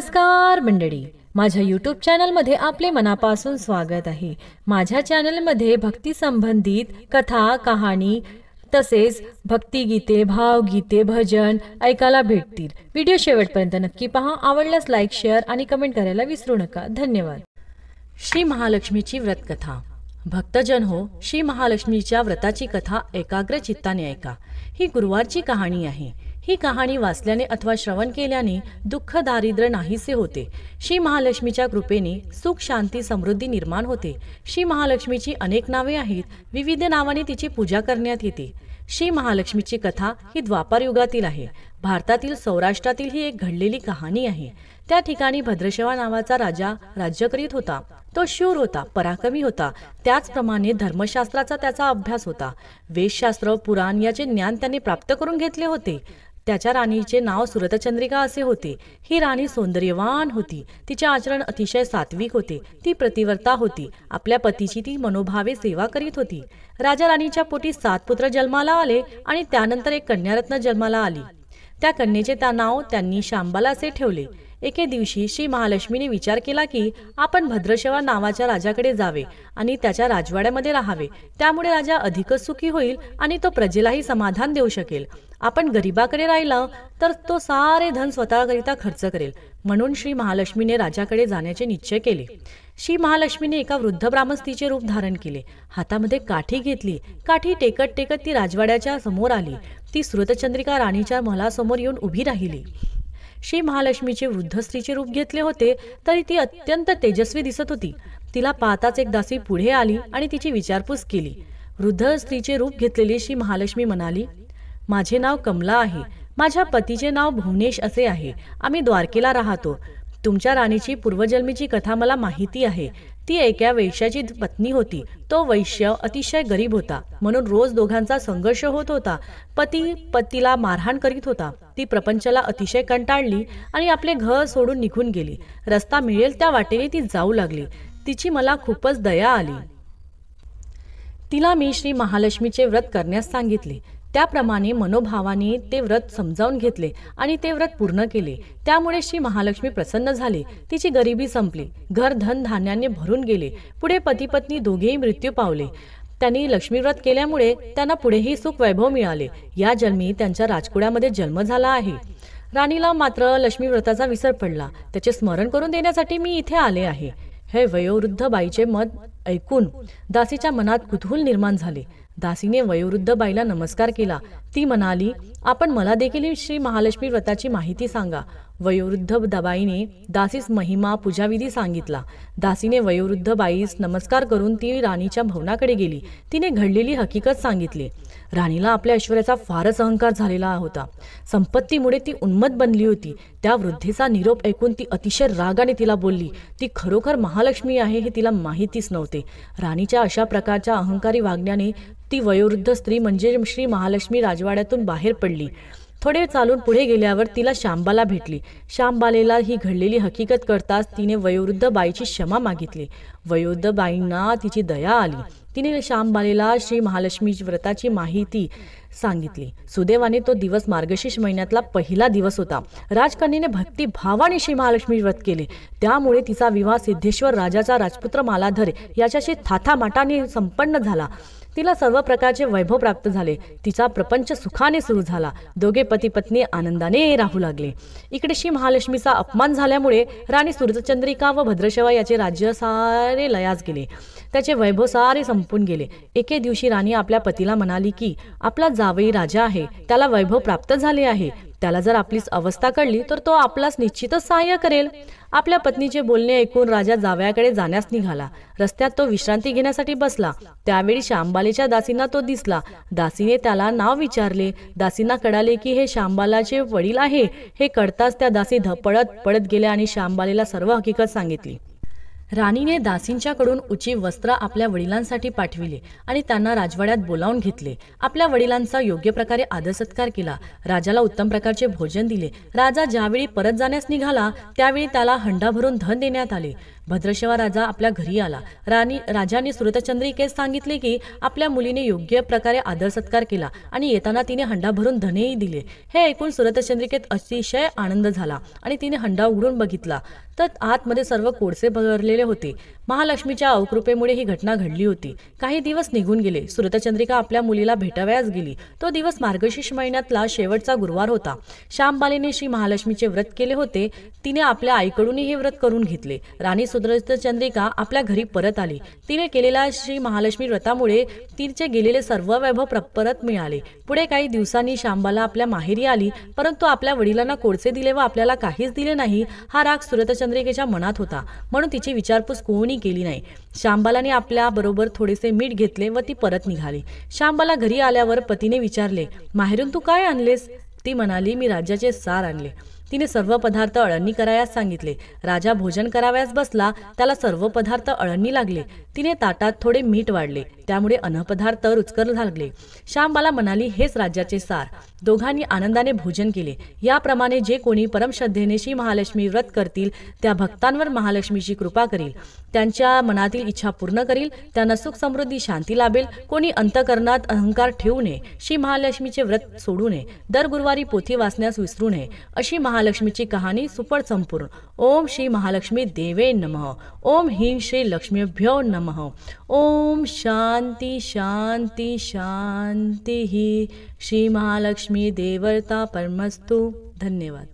नमस्कार मंडळी, माझ्या यूट्यूब चॅनलमध्ये आपले मनापासून स्वागत आहे। माझ्या चॅनलमध्ये भक्ती संबंधित कथा, कहाणी तसेच भक्तिगीते, भावगीते, भजन ऐकायला भेटतील। व्हिडिओ शेवटपर्यंत नक्की पहा। आवडल्यास लाईक, शेअर आणि कमेंट करायला विसरू नका। धन्यवाद। श्री महालक्ष्मीची व्रतकथा। भक्तजन हो, श्री महालक्ष्मीच्या व्रताची कथा एकाग्र चित्ताने ऐका। ही गुरुवारची कहाणी आहे। ही कहाणी वाचल्याने अथवा श्रवण केल्याने दुःख, दारिद्र्य नाहीसे होते। श्री महालक्ष्मीच्या कृपेने सुख, शांती, समृद्धी निर्माण होते। श्री महालक्ष्मीची अनेक नावे आहेत। विविध नावाने तिची पूजा करण्यात येते। श्री महालक्ष्मीची कथा ही द्वापार युगातील आहे। भारतातील सौराष्ट्रातील ही एक घडलेली कहाणी आहे। त्या ठिकाणी भद्रशवा नावाचा राजा राज्य करीत होता। तो शूर होता, पराक्रमी होता। त्याचप्रमाणे धर्मशास्त्राचा त्याचा अभ्यास होता। वेदशास्त्र, पुराण याचे ज्ञान त्याने प्राप्त करून घेतले होते। त्याच्या राणीचे नाव सुरतचंद्रिका असे होते। ही राणी सौंदर्यवान होती। तिचे आचरण अतिशय सात्विक होते। ती प्रतिव्रता होती। आपल्या पतीची ती मनोभावे सेवा करीत होती। राजा राणीच्या पोटी 7 पुत्र जन्माला आले आणि त्यानंतर एक कन्यारत्न जन्माला आली। त्या कन्येचे नाव त्यांनी शांबाला असे ठेवले। एके दिवशी श्री महालक्ष्मीने विचार केला की आपण भद्रशवा नावाच्या राजाकडे जावे आणि त्याच्या राजवाड्यामध्ये राहावे। त्यामुळे राजा अधिकच सुखी होईल आणि तो प्रजेलाही समाधान देऊ शकेल। आपण गरीबाकडे राहिला तर तो सारे धन स्वतःकरिता खर्च करेल। म्हणून श्री महालक्ष्मीने राजाकडे जाण्याचे निश्चय केले। श्री महालक्ष्मीने एका वृद्ध ब्राह्मस्त्रीचे रूप धारण केले। हातामध्ये काठी घेतली। काठी टेकत टेकत ती राजवाड्याच्या समोर आली। ती सुरतचंद्रिका राणीच्या महलासमोर येऊन उभी राहिली। श्री महालक्ष्मीचे वृद्ध स्त्रीचे रूप घेतले होते तरी ती अत्यंत तेजस्वी दिसत होती। तिला पाहताच एक दासी पुढे आली आणि तिची विचारपूस केली। वृद्ध स्त्रीचे रूप घेतलेली श्री महालक्ष्मी म्हणाली, माझे नाव कमला आहे। माझ्या पतीचे नाव भुवनेश असे आहे। आम्ही द्वारकेला राहतो। तुमच्या राणीची पूर्वजन्मीची कथा मला माहिती आहे। ती एका वैश्याची पत्नी होती। तो वैश्य अतिशय गरीब होता, म्हणून रोज दोघांचा संघर्ष होत होता। पती पतीला मारहाण करीत होता। ती प्रपंचाला अतिशय कंटाळली आणि आपले घर सोडून निघून गेली। रस्ता मिळेल त्या वाटेने ती जाऊ लागली। तिची मला खूपच दया आली। तिला मी श्री महालक्ष्मीचे व्रत करण्यास सांगितले। त्याप्रमाणे मनोभावाने ते व्रत समजावून घेतले आणि ते व्रत पूर्ण केले। त्यामुळे श्री महालक्ष्मी प्रसन्न झाले। तिची गरिबी संपली। घर धन धान्याने भरून गेले। पुढे पती पत्नी दोघेही मृत्यू पावले। त्यांनी लक्ष्मी व्रत केल्यामुळे त्यांना पुढेही सुख वैभव मिळाले। या जन्मी त्यांच्या राजकुळामध्ये जन्म झाला आहे। राणीला मात्र लक्ष्मी व्रताचा विसर पडला। त्याचे स्मरण करून देण्यासाठी मी इथे आले आहे। हे वयोवृद्ध बाईचे मत ऐकून दासीच्या मनात कुतूहल निर्माण झाले। दासीने वयोवृद्ध बाईला नमस्कार केला। ती म्हणाली, आपण मला देखील श्री महालक्ष्मी व्रताची माहिती सांगा। वयोवृद्ध बाईने दासीस महिमा, पूजाविधी सांगितला। दासीने वयोवृद्ध बाईस नमस्कार करून ती राणीच्या भवनाकडे गेली। तिने घडलेली हकीकत सांगितली। राणीला आपल्या ऐश्वर्याचा फारच अहंकार झालेला होता। संपत्तीमुळे ती उन्मत्त बनली होती। त्या वृद्धेचा निरोप ऐकून ती अतिशय रागाने तिला बोलली। ती खरोखर महालक्ष्मी आहे हे तिला माहितीच नव्हते। राणीच्या अशा प्रकारच्या अहंकारी वागण्याने ती वयोवृद्ध स्त्री म्हणजे श्री महालक्ष्मी राजवाड्यातून बाहेर पडली। थोडे चालून पुढे गेल्यावर तिला शांबाला भेटली। शांबालेला ही घडलेली हकीकत कळताच तिने वयोवृद्ध बाईची क्षमा मागितली। वयोवृद्ध बाईंना तिची दया आली। तिने शांबालेला श्री महालक्ष्मी व्रताची माहिती सांगितली। सुदैवाने तो दिवस मार्गशीर्ष महिन्यातला पहिला दिवस होता। राजकन्येने भक्ती भावाने श्री महालक्ष्मी व्रत केले। त्यामुळे तिचा विवाह सिद्धेश्वर राजाचा राजपुत्र मालाधर याच्याशी थाथामाटाने संपन्न झाला। तिला सर्व प्रकारचे वैभव प्राप्त झाले। तिचा प्रपंच सुखाने सुरू झाला। दोघे पती पत्नी आनंदाने राहू लागले। इकडे श्री महालक्ष्मीचा अपमान झाल्यामुळे राणी सुरतचंद्रिका व भद्रशवा याचे राज्य सारे लयास गेले। त्याचे वैभव सारे संपून गेले। एके दिवशी राणी आपल्या पतीला म्हणाली की आपला जावई राजा आहे, त्याला वैभव प्राप्त झाले आहे। त्याला जर आपलीच अवस्था कळली तर तो आपलाच निश्चितच सहाय्य करेल। आपल्या पत्नीचे बोलणे ऐकून राजा जावयाकडे जाण्यास निघाला। रस्त्यात तो विश्रांती घेण्यासाठी बसला। त्यावेळी शांबालेच्या दासींना तो दिसला। दासीने त्याला नाव विचारले। दासींना कळाले की हे शांबालाचे वडील आहे। हे कळताच त्या दासी पळत पळत गेल्या आणि शांबालेला सर्व हकीकत सांगितली। राणीने दासींच्याकडून उची वस्त्र आपल्या वडिलांसाठी पाठविले आणि त्यांना राजवाड्यात बोलावून घेतले. आपल्या वडिलांचा योग्य प्रकारे आदर सत्कार केला. राजाला उत्तम प्रकारचे भोजन दिले. राजा ज्यावेळी परत जाण्यास निघाला त्यावेळी त्याला हंडा भरून धन देण्यात आले. भद्रसेवा राजा आपल्या घरी आला. राजाने सुरतचंद्रिकेस सांगितले की आपल्या मुलीने योग्य प्रकारे आदर सत्कार केला आणि येताना तिने हंडा भरून धनेही दिले. हे ऐकून सुरतचंद्रिकेत अतिशय आनंद झाला आणि तिने हंडा उघडून बघितला तर आतमध्ये सर्व कोळसे भरलेले होते. महालक्ष्मीच्या अवकृपेमुळे ही घटना घडली होती. काही दिवस निघून गेले. सुरतचंद्रिका आपल्या मुलीला भेटावयास गेली. तो दिवस मार्गशीर्ष महिन्यातला शेवटचा गुरुवार होता. श्यामबालेने श्री महालक्ष्मीचे व्रत केले होते. तिने आपल्या आईकडूनही हे व्रत करून घेतले. राणी सुरतचंद्रिका आपल्या घरी परत आली. तिने केलेल्या श्री महालक्ष्मी व्रतामुळे तिचे गेलेले सर्व वैभव परत मिळाले. पुढे काही दिवसांनी श्यामबाला आपल्या माहेरी आली, परंतु आपल्या वडिलांना कोळसे दिले व आपल्याला काहीच दिले नाही हा राग सुरतचंद्रिकेच्या मनात होता. म्हणून तिची विचारपूस कोणी केली नाही. श्यामबालाने आपल्या बरोबर थोडेसे मीठ घेतले व ती परत निघाली. श्यामबाला घरी आल्यावर पतीने विचारले, माहेरून तू काय आणलेस? ती म्हणाली, मी राज्याचे सार आणले. तिने सर्व पदार्थ अळणी करायस सांगितले. राजा भोजन करावयास बसला. त्याला सर्व पदार्थ अळणी लागले. तिने ताटात थोडे मीठ वाढले, त्यामुळे अन्नपदार्थ रुचकर लागले. श्यामबाला म्हणाली, हेच राज्याचे सार. दोघांनी आनंदाने भोजन केले. याप्रमाणे जे कोणी परमश्रद्धेने श्री महालक्ष्मी व्रत करतील त्या भक्तांवर महालक्ष्मीची कृपा करील, त्यांच्या मनातील इच्छा पूर्ण करील, त्यांना सुख समृद्धी शांती लाभेल. कोणी अंतकरणात अहंकार ठेवू नये. श्री महालक्ष्मीचे व्रत सोडू नये. दर गुरुवारी पोथी वाचण्यास विसरू नये. अशी महालक्ष्मीची कहाणी सुपड संपूर्ण. ओम श्री महालक्ष्मी देवे नमः. ओम ह्रीं श्री लक्ष्मीभ्यो नमः. ओम शांती शांती शांती. श्री महालक्ष्मी देवता परमस्तु. धन्यवाद.